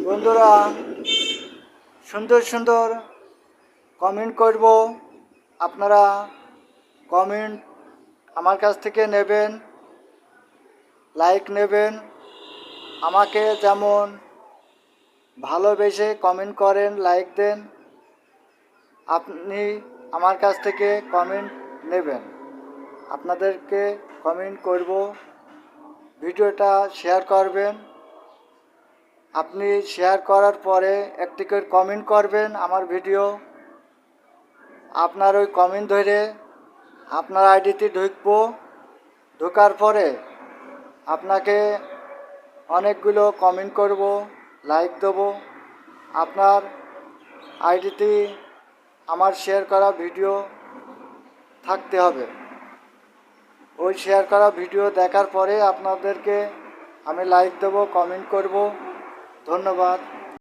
বন্ধুরা সুন্দর সুন্দর কমেন্ট করব। আপনারা কমেন্ট আমার কাছ থেকে নেবেন, লাইক নেবেন। আমাকে যেমন ভালোবেসে কমেন্ট করেন, লাইক দেন, আপনি আমার কাছ থেকে কমেন্ট নেবেন। আপনাদেরকে কমেন্ট করব, ভিডিওটা শেয়ার করবেন। আপনি শেয়ার করার পরে একটি করে কমেন্ট করবেন আমার ভিডিও। আপনার ওই কমেন্ট ধরে আপনার আইডিতে ঢুকবো, ঢোকার পরে আপনাকে অনেকগুলো কমেন্ট করব, লাইক দেবো। আপনার আইডিতে আমার শেয়ার করা ভিডিও থাকতে হবে। ওই শেয়ার করা ভিডিও দেখার পরে আপনাদেরকে আমি লাইক দেবো, কমেন্ট করব। ধন্যবাদ।